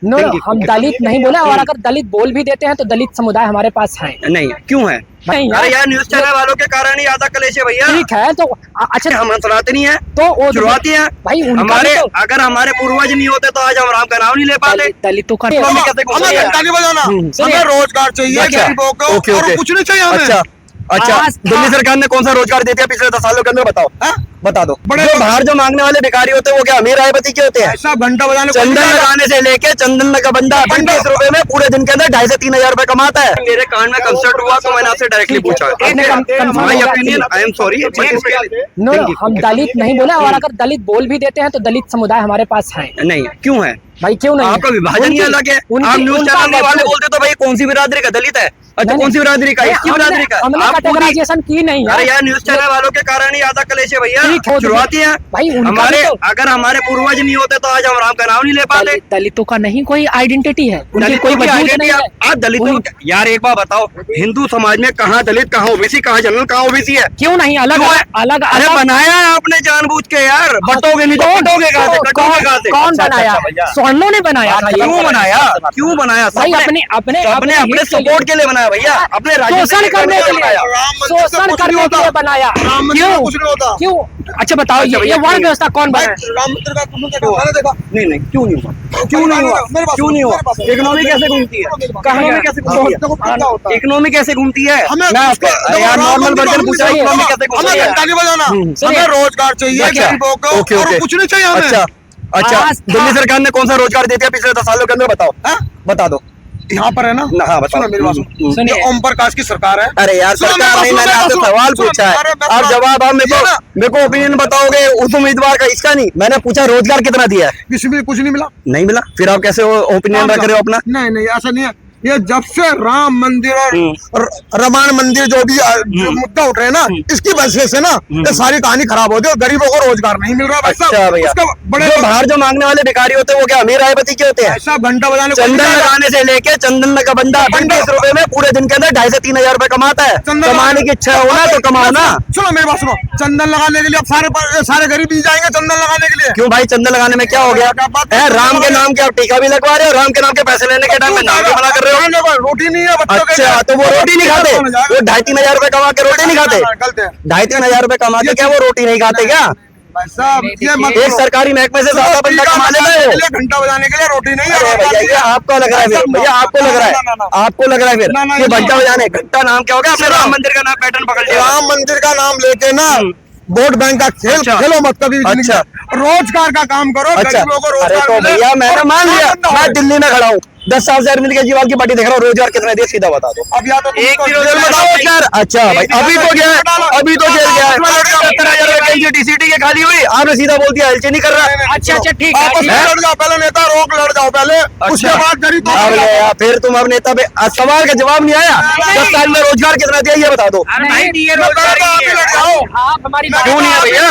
No, हम दलित नहीं बोले, और अगर दलित बोल भी देते हैं तो दलित समुदाय हमारे पास है नहीं, क्यों है? नहीं अरे यार, न्यूज चैनल वालों के कारण ही ज्यादा कलेश है भैया। ठीक है तो अच्छा, हम सनातनी हैं तो वो शुरुआती हैं भाई, उनका हमारे, भी तो अगर हमारे पूर्वज नहीं होते तो आज हम राम का नाम नहीं ले पाते। दलितों का हमें कैसे घुस हमें गया? घंटा नहीं बजाना, सुनिए। हमें रोजगार चाहिए अच्छा, गरीबों को, ओके, और ओके। कुछ नहीं चाहिए हमें। अच्छा अच्छा, आज दिल्ली सरकार ने कौन सा रोजगार दे दिया पिछले 10 सालों के अंदर? बताओ, हाँ? बता दो। बड़े जो बाहर जो मांगने वाले भिखारी होते हैं वो क्या अमीर रायपति के होते हैं? ऐसा घंटा बजाने को चंदन नहीं जाएगा। लगाने से लेके चंदन का बंदा 25 रुपए में पूरे दिन के अंदर 2,500 से 3,000 रुपए कमाता है। मेरे कान में कंसर्ट हुआ तो मैंने आपसे डायरेक्टली पूछा। My opinion, I am sorry, no, हम दलित नहीं बोले, और अगर दलित बोल भी देते हैं तो दलित समुदाय हमारे पास है नहीं, क्यों है? भाई, क्यों नहीं? आपका विभाजन ही अलग है। आप न्यूज चैनल वाले बोलते तो भाई कौन सी बिरादरी का दलित है? अच्छा, कौन सी बिरादरी का? इसकी बिरादरी का? हमने आप पूरी- कैटेगराइजेशन की नहीं है। अरे यार, न्यूज चैनल वालों के कारण ही ज्यादा कलेश है भैया। ठीक है, शुरुआती हैं भाई, उनका हमारे, भी तो- अगर हमारे पूर्वज नहीं होते तो आज हम राम का नाम नहीं ले पाते। दलितों का नहीं कोई आइडेंटिटी है, उनकी दलितों कोई की वजूद आइडेंटिटी नहीं है। आप दलितों यार एक बार बताओ, हिंदू समाज में कहाँ दलित, कहाँ ओबीसी, कहाँ जनरल, कहाँ ओबीसी है? क्यों नहीं? अलग क्यों है? अलग अरे अलग बनाया है आपने जानबूझ के यार, बटोगे नहीं तो कटोगे कहाँ से? कटोगे कहाँ से? कौन बनाया? स्वर्णों ने बनाया था ये। क्यों बनाया? क्यों बनाया? भाई, सबने अपने अपने अपने सपोर्ट के लिए बनाया भैया, अपने शोषण करने के लिए, राम मंदिर से शोषण कुछ करने नहीं के लिए होता। बनाया। राम मंदिर क्यों? में कुछ नहीं होता। क्यों? अच्छा बताओ, अच्छा ये भैया, वर्ण क्यों? व्यवस्था कौन भाई, बनाया? राम मंदिर का तुमने देखा, मैंने देखा। नहीं नहीं, क्यों नहीं हुआ? क्यों नहीं हुआ? मेरे पास क्यों नहीं हुआ? मेरे पास इकोनॉमी कैसे घूमती है? कहाँ इकोनॉमी कैसे घूमती देखो है? क्या होता है। इकोनॉमी कैसे घूमती है? हमें मैं आपको देखो, यार राम नॉर्मल मंदिर वर्जन में पूछा, कुछ नहीं इकोनॉमी होता। कैसे घूमती हमें है? घंटा नहीं बजाना, सुनिए। हमें रोजगार चाहिए अच्छा, गरीबों को, ओके, और ओके। कुछ नहीं चाहिए हमें। अच्छा अच्छा, आस्था- दिल्ली सरकार ने कौन सा रोजगार दे दिया पिछले 10 सालों के अंदर? बताओ, हाँ? बता दो। यहाँ पर है ना, हाँ, बताओ। सुनो मेरी बात सुनो। सुनिए। ये ओम प्रकाश की सरकार है। अरे यार, सुनो, सरकार नहीं, सुनो, मैंने आपसे सुनो, सवाल सुनो, पूछा है, अरे मैं आप सुनो। जवाब आप ये ना, मेरे को ओपिनियन बताओगे उस उम्मीदवार का, इसका नहीं। मैंने पूछा रोजगार कितना दिया है? किसी भी कुछ नहीं मिला। नहीं मिला, फिर आप कैसे ओपिनियन रख रहे हो अपना? नहीं नहीं, ऐसा नहीं है। ये जब से राम मंदिर और रमान मंदिर जो भी जो मुद्दा उठ रहे हैं ना, इसकी वजह से ना ये सारी कहानी खराब होती है और गरीबों को रोजगार नहीं मिल रहा। भाई साहब, अच्छा भैया, उसका बड़े जो बाहर जो मांगने वाले भिखारी होते हैं वो क्या अमीर रायपति के होते हैं? ऐसा घंटा बजाने को चंदन नहीं जाएगा। लगाने से लेके चंदन का बंदा 25 रुपए में पूरे दिन के अंदर 2,500 से 3,000 रुपए कमाता है। चंदन कमाने की इच्छा हो ना तो कमाओ ना। सुनो मेरी बात सुनो, चंदन लगाने के लिए अब सारे गरीब ही जाएंगे चंदन लगाने के लिए। क्यों भाई, चंदन लगाने में क्या हो गया है? राम के नाम के आप टीका भी लगवा रहे हो, राम के नाम के पैसे लेने के टाइम में नाम भी मना कर रहे हो। रोटी नहीं है बच्चों के अच्छा, लिए। तो वो रोटी नहीं खाते? वो 2,500-3,000 रुपए कमा के रोटी नहीं खाते? गलत है 2,500-3,000 रुपए कमा के क्या वो रोटी नहीं खाते क्या? भाई साहब, ये मत एक सरकारी महकमे से ज्यादा बंदा कमा लेता है वो। घंटा बजाने के लिए रोटी नहीं अरे भैया, ये आपको लग रहा है फिर, भैया आपको लग रहा है, आपको लग रहा है फिर ये घंटा बजाने। घंटा नाम क्या हो गया? आपने राम मंदिर का नाम पैटर्न पकड़ लिया। राम मंदिर का नाम लेके ना वोट बैंक का खेल अच्छा। खेलो मत कभी भी। अच्छा। रोजगार का काम करो, अच्छा, गरीबों को अरे रोजगार तो मिले। भैया मैंने मान लिया, और मैं दिल्ली में खड़ा हूँ, 10 साल से अरविंद केजरीवाल की पार्टी देख रहा हूँ, रोजगार कितने दिए सीधा बता दो। अब या तो तुम एक तो भी जेल रोजगार में बताओ डालो। यार। अच्छा भाई, अभी तो गया है, अभी तो जेल गया है। 70,000 वैकेंसी DCT के खाली हुई, आपने सीधा बोल दिया एलची नहीं कर रहा। अच्छा अच्छा, ठीक है, आपस ठीक में है। लड़ जाओ, पहले नेता रोक लड़ जाओ पहले, उसके बाद गरीब तो अब ले यार, फिर तुम अब नेता पे सवाल का जवाब नहीं आया। 10 साल में रोजगार कितना दिया ये बता दो। अरे भाई, मैं पहले तो आप ही लड़ जाओ। आप हमारी बात- क्यों नहीं है भैया?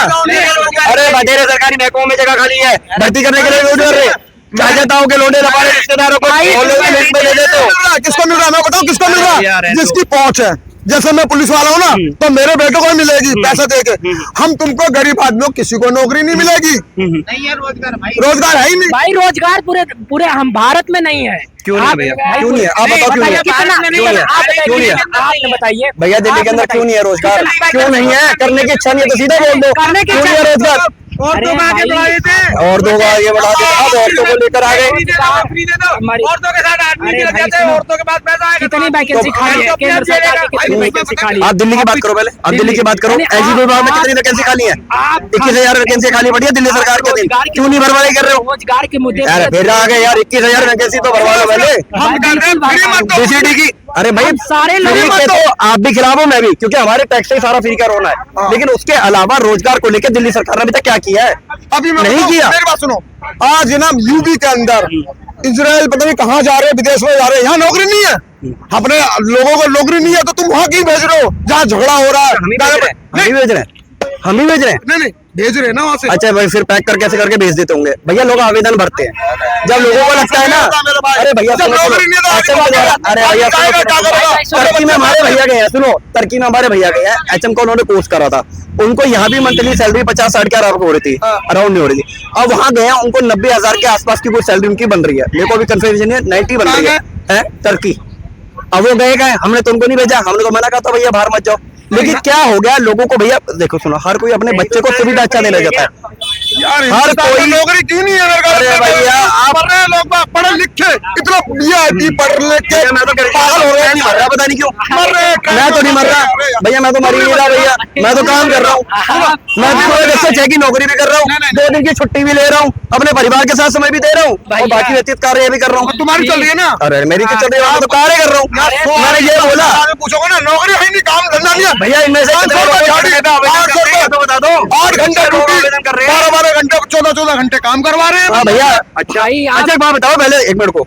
अरे बटेरे सरकारी महकमों में जगह खाली है, भर्ती करने के लिए रोज कर रहे। चाहताओं के लोडे हमारे रिश्तेदारों को लिस्ट में दे देते हो। किसको मिल रहा है मैं बताऊं, किसको मिल रहा यार, है? जिसकी पहुंच है। जैसे मैं पुलिस वाला हूँ ना, तो मेरे बेटे को मिलेगी पैसे देके। हम तुमको गरीब आदमियों किसी को नौकरी नहीं मिलेगी। नहीं है रोजगार भाई। रोजगार है ही नहीं। भाई रोजगार पूरे हम भारत में नहीं है। क्यों नहीं है आप- भैया? भाई, क्यों नहीं है? आप बताओ क्यों नहीं है? कितना क्यों नहीं है? आप बताइए, क्यों नहीं है? आपने बताइए भैया दिल्ली के अंदर क्यों नहीं है रोजगार? क्यों नहीं है? करने की इच्छा नहीं है तो सीधा बोल दो, करने की क्यों नहीं है इच्छा- रोजगार? और अरे तो मैं आगे भाई, बढ़ाए थे। और दो बार ये बढ़ा देते, अब औरतों को लेकर आ गए। हमारी- औरतों के साथ आदमी अरे भी लग भाई, जाते हैं, सुनो। औरतों के पास पैसा आएगा कितनी तो- वैकेंसी तो खाली है? तो केंद्र अपने सरकार की कितनी भाई, वैकेंसी खाली है? आप दिल्ली की बात करो पहले, आप दिल्ली की बात करो। नहीं, एजी विभाग में आप- कितनी वैकेंसी खाली है? आप 21,000 वैकेंसी खाली पड़ी है दिल्ली सरकार के दिन। रोजगार के- क्यों नहीं भरवाई कर रहे हो? रोजगार के मुद्दे यार पे- फिर आ गए यार, 21,000 वैकेंसी तो भरवा लो पहले। हम कर रहे हैं फ्री मत दो। DCT की, अरे भाई हम सारे लोग फ्री मत के दो। तो आप भी खिलाफ हो, मैं भी, क्योंकि हमारे टैक्स से ही सारा फ्री का रोना है। लेकिन उसके अलावा रोजगार को लेकर दिल्ली सरकार ने अभी तक क्या किया है? अभी मैं नहीं बताऊं, किया। मेरी बात सुनो। आज ना यूपी के अंदर इजराइल पता नहीं कहाँ जा रहे हैं, विदेश में जा रहे हैं, यहाँ नौकरी नहीं है। अपने लोगों को नौकरी नहीं है तो तुम वहाँ क्यों भेज रहे हो जहाँ झगड़ा हो रहा है? हम ही भेज रहे हैं, हम ही भेज रहे हैं, हम ही भेज रहे हैं। नहीं नहीं, भेज रहे हैं ना वहाँ से। अच्छा भाई, फिर पैक करके ऐसे करके भेज देते होंगे भैया। लोग आवेदन भरते हैं जब लोगों को लगता है ना, अरे भैया सुनो, अरे भैया टर्की में हमारे भैया गए हैं, सुनो, टर्की में हमारे भैया गए हैं, HM का उन्होंने कोर्स करा था, उनको यहाँ भी मंथली सैलरी 50-60 के अराउंड हो रही थी, अराउंड नहीं हो रही थी। अब वहाँ गए हैं, उनको 90,000 के आसपास की कोई सैलरी उनकी बन रही है, मेरे को अभी कंफर्मेशन नहीं है, 90 बन रही है टर्की। अब वो गए, हमने तो उनको नहीं भेजा, हमने तो मना कहा था भैया बाहर मत जाओ। लेकिन क्या हो गया लोगों को भैया, देखो सुनो, हर कोई अपने बच्चे को सुविधा अच्छा देना चाहता है, यार हर कोई नौकरी क्यों नहीं है? अरे भैया आप पढ़ रहे हैं लोग, पढ़े लिखे इतना VIP पढ़ लिखे मैं तो पागल हो गया, नहीं मर रहा, पता नहीं क्यों मर रहे हैं। मैं तो नहीं मर रहा भैया, मैं तो मर ही नहीं रहा भैया, मैं तो काम कर रहा हूँ, मैं पूरे देश से 6 की नौकरी भी कर रहा हूँ, 2 दिन की छुट्टी भी ले रहा हूँ, अपने परिवार के साथ समय भी दे रहा हूँ, और बाकी व्यतीत कार्य भी कर रहा हूँ। तुम्हारी चल रही है ना? अरे मेरी क्या चल रही है, मैं तो कार्य कर रहा हूँ। मैंने ये बोला, पूछोगे ना, नौकरी है नहीं, काम धंधा नहीं है भैया, इनमें से कितने लोग बता दो, 8 घंटे आवेदन कर रहे हैं, 12-12 घंटे 14-14 घंटे काम करवा रहे हैं। हाँ भैया। अच्छा अच्छा, एक बात बताओ, पहले एक मिनट को,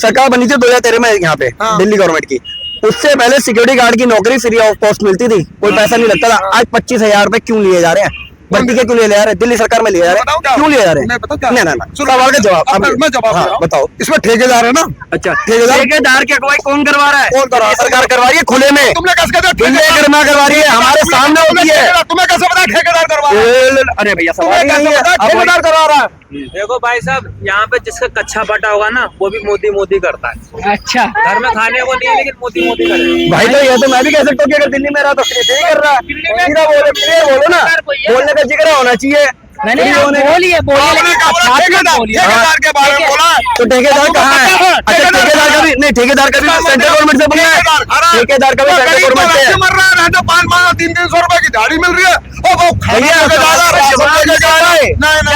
सरकार बनी थी 2013 में यहाँ पे, दिल्ली गवर्नमेंट की, उससे पहले सिक्योरिटी गार्ड की नौकरी फ्री ऑफ कॉस्ट मिलती थी, कोई पैसा नहीं लगता था। आज 25,000 रुपए क्यों लिए जा रहे हैं? भर्ती के क्यों लिए जा रहे हैं? दिल्ली सरकार में लिए जा रहे हैं, क्यों लिए जा रहे हैं? नहीं ना, सवाल का जवाब मैं जवाब दे रहा हूं। बताओ। इसमें ठेकेदार है ना? अच्छा, ठेकेदार की अगुवाई कौन करवा रहा है? कौन करवा? सरकार करवा रही है, खुले में, तुमने कैसे कहते करवा रही है, हमारे सामने होती है। तुम्हें कैसे पता ठेकेदार करवा रहा है? अरे भैया, ठेकेदार करवा रहा है। देखो भाई साहब, यहाँ पे जिसका कच्चा बटा होगा ना, वो भी मोदी करता है। अच्छा, घर में खाने को नहीं है, लेकिन मोदी करेगा भाई। तो ये तो मैं भी कह सकता हूँ कि अगर दिल्ली में रहा तो फ्री कर रहा है, सीधा बोलो ना, बोलने का जिक्र होना चाहिए। मैंने बोलिए ठेकेदार के बारे में बोला, तो ठेकेदार कहाँ है? अच्छा, ठेकेदार का भी नहीं, ठेकेदार का भी सेंट्रल गवर्नमेंट से बोला है, ठेकेदार का भी सेंट्रल गवर्नमेंट से मर रहा है, 500-300 रुपए की दिहाड़ी मिल रही है। भैया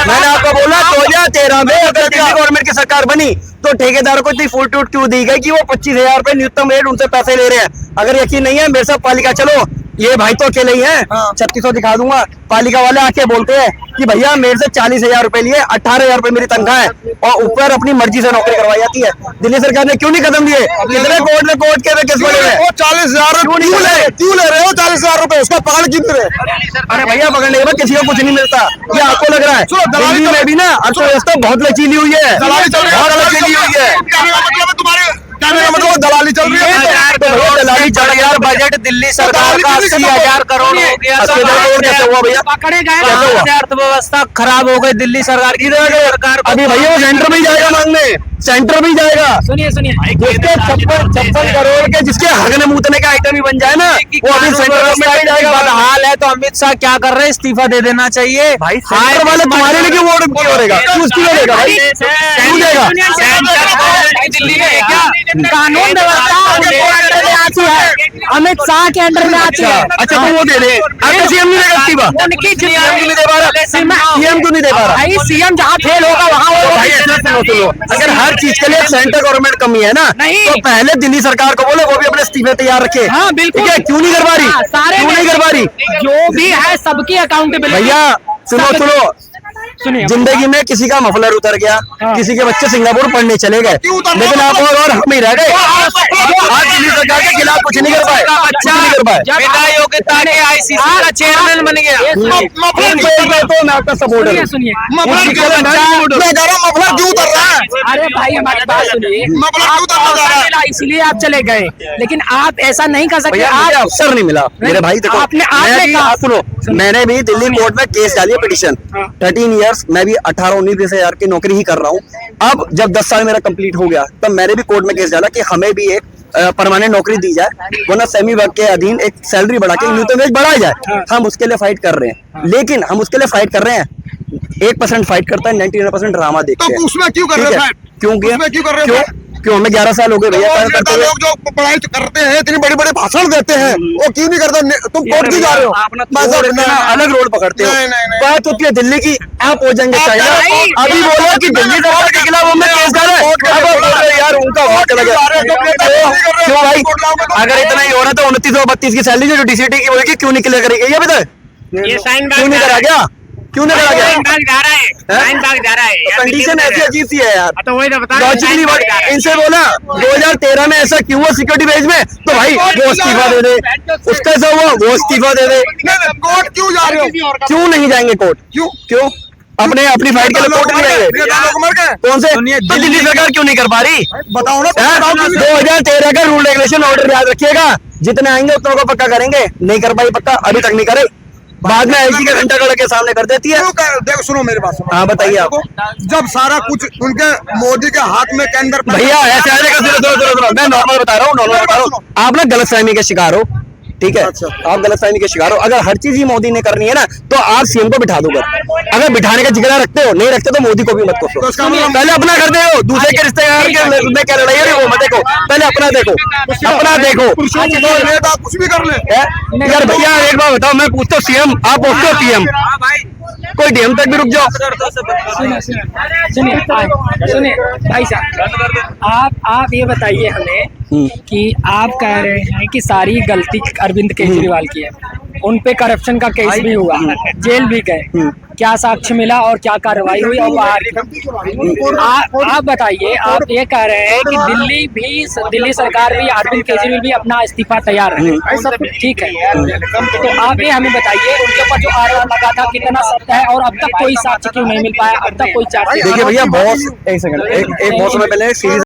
मैंने आपको बोला 2013 में अगर दिल्ली गवर्नमेंट की सरकार बनी तो ठेकेदारों को इतनी फूट टूट क्यों दी गई कि वो 25,000 रुपए न्यूनतम रेट उनसे पैसे ले रहे हैं। अगर यकीन नहीं है, मेरे साथ पालिका चलो, ये भाई तो अकेले ही हैं, 3600 दिखा दूंगा। पालिका वाले आके बोलते हैं कि भैया मेरे से 40,000 रुपए लिए, 18,000 रुपए मेरी तनख्वाह है, और ऊपर अपनी मर्जी से नौकरी करवाई जाती है। दिल्ली सरकार ने क्यों नहीं कदम लिए? कितने कोर्ट के केस बने हुए? 40,000 क्यों ले रहे हो? 40,000 रुपए उसका पकड़ क्यों नहीं रहे? अरे भैया, पकड़ने के बाद किसी को कुछ नहीं मिलता, ये आपको लग रहा है। दिल्ली में भी ना अर्थव्यवस्था बहुत लचीली हुई है, बहुत लचीली हुई है। मतलब दलाली चल रही है। दलाली चल रही है। बजट दिल्ली सरकार का 80,000 करोड़ हो गया। कैसे हुआ भैया? पकड़े गए। अर्थव्यवस्था खराब हो गई दिल्ली सरकार की। सरकार अभी भैया वो सेंटर में ही जाएगा मांगने, सेंटर में ही जाएगा। सुनिए जिसके 56 करोड़ के जिसके हगने मुतने का आइटम ही बन जाए ना, वो अभी सेंटर में ही जाएगा। हाल है तो अमित शाह क्या कर रहे हैं? इस्तीफा दे देना चाहिए भाई। सेंटर वाले तुम्हारे लिए क्यों वोट क्यों करेगा? क्यों उसकी देगा भाई? क्यों देगा? दिल्ली में क्या कानून व्यवस्था उनके अंडर में आती है, अमित शाह के अंडर में आती है। अच्छा, तो वो दे दे। अगर सीएम नहीं देगा इस्तीफा, उनकी सीएम क्यों नहीं दे पा रहा? सीएम क्यों नहीं दे पा रहा? भाई सीएम जहाँ फेल होगा वहाँ वो भाई ऐसा सुनो, अगर हर चीज के लिए सेंटर गवर्नमेंट कमी है ना, नहीं। तो पहले दिल्ली सरकार को बोले वो भी अपने इस्तीफे तैयार रखे। हाँ बिल्कुल। ठीक है, क्यों नहीं करवा रही? सारे क्यों नहीं करवा रही? जो भी है सबकी अकाउंटेबिलिटी। भैया सुनो, सुनिए, जिंदगी में किसी का मफलर उतर गया, किसी के बच्चे सिंगापुर पढ़ने चले गए, लेकिन आप और हम ही रह गए। आज दिल्ली सरकार के खिलाफ कुछ नहीं कर पाए, कुछ नहीं कर पाए। बिना योग्यता के ICC का चेयरमैन बन गया। तो मैं आपका सपोर्टर हूं। सुनिए, मफलर क्यों उतर रहा है? अरे भाई हमारी बात सुनिए, मफलर क्यों उतर रहा है? इसलिए आप चले गए, लेकिन आप ऐसा नहीं कर सकते। भैया मुझे अवसर नहीं मिला मेरे भाई। देखो मैं भी, सुनो, मैंने भी दिल्ली कोर्ट में केस डाली है, पिटीशन। 13 इयर्स मैं भी 18-19 हजार की नौकरी ही कर रहा हूँ। अब जब 10 साल मेरा कंप्लीट हो गया तब मैंने भी कोर्ट में केस डाला कि हमें भी एक परमानेंट नौकरी दी जाए, वरना सेमी वर्क के अधीन एक सैलरी बढ़ा के न्यूनतम वेज बढ़ाया जाए। हम उसके लिए फाइट कर रहे हैं, लेकिन हम उसके लिए फाइट कर रहे हैं। 1% फाइट करता है, 99% ड्रामा देखते हैं। तो उसमें क्यों कर रहे हो? क्यों कर रहे हो? क्यों? हमें 11 साल हो गए भैया काम करते हुए। लोग जो पढ़ाई करते हैं, इतनी बड़ी बड़ी भाषण देते हैं, वो क्यों नहीं करते? तुम कोर्ट क्यों जा रहे हो? अलग रोड पकड़ते हो। बात होती है दिल्ली की, आप हो जाएंगे चाइना। अभी बोला कि दिल्ली सरकार के खिलाफ हमने केस डाला है, अब बोल रहे यार उनका वहाँ चला गया। क्यों भाई? अगर इतना ही हो रहा था 2932 की सैलरी जो DCT की बोलेगी क्यों निकले करेगी? ये बताए ये साइन क्यों नहीं करा गया? क्यों नहीं करा गया? जा रहा है, लाइन भाग जा रहा है यार, कंडीशन ऐसी अजीब सी है यार। तो वही तो बता लॉजिकली इनसे बोला 2013 में ऐसा क्यों हुआ सिक्योरिटी बेस में, तो भाई वो इस्तीफा दे दे, उसका ऐसा हुआ वो इस्तीफा दे दे। कोर्ट क्यों जा रहे हो? क्यों नहीं जाएंगे कोर्ट? क्यों? क्यों अपने अपनी फाइट के लिए कोर्ट नहीं जाएंगे? लोग मर गए। कौन से? तो दिल्ली सरकार क्यों नहीं कर पा रही? बताओ ना, 2013 का रूल रेगुलेशन ऑर्डर याद रखिएगा, जितने आएंगे उतनों को पक्का करेंगे। नहीं कर पाई पक्का, अभी तक नहीं करे, बाद में आईजी का घंटा गड़ के सामने कर देती है। देखो सुनो मेरी बात सुनो। हाँ बताइए आप। जब सारा कुछ उनके मोदी के हाथ में के अंदर भैया ऐसे आने का सुनो, मैं नॉर्मल बता रहा हूँ, आप ना गलतफहमी के शिकार हो, ठीक है? आप गलतफहमी के शिकार हो। अगर हर चीज ही मोदी ने करनी है ना, तो आप सीएम को बिठा दो घर। अगर बिठाने का जिगरा रखते हो, नहीं रखते तो मोदी को भी मत कोसो। पहले अपना कर दे, दूसरे के रिश्तेदार के क्या लड़ाई है वो मत देखो, पहले अपना देखो, अपना देखो। नेता कुछ भी कर ले यार भैया एक बात बताओ, मैं पूछता हूँ सीएम, आप पूछते हो पीएम, हाँ भाई, कोई डीएम तक भी रुक जाओ। सुनिए भाई साहब, आप ये बताइए हमें कि आप कह रहे हैं कि सारी गलती अरविंद केजरीवाल की है, उन पे करप्शन का केस भी हुआ, जेल भी गए, क्या साक्ष्य मिला और क्या कार्रवाई हुई और बाहर? आप बताइए, आप ये कह रहे हैं कि दिल्ली सरकार भी, अरविंद केजरीवाल भी अपना इस्तीफा तैयार है, ठीक है? तो आप ये हमें बताइए उनके ऊपर जो आरोप लगा था कितना सत्य है और अब तक कोई साक्ष्य क्यों नहीं मिल पाया, अब तक कोई चार्ज? देखिए भैया बॉस, एक सेकंड, एक बॉस में पहले सीरीज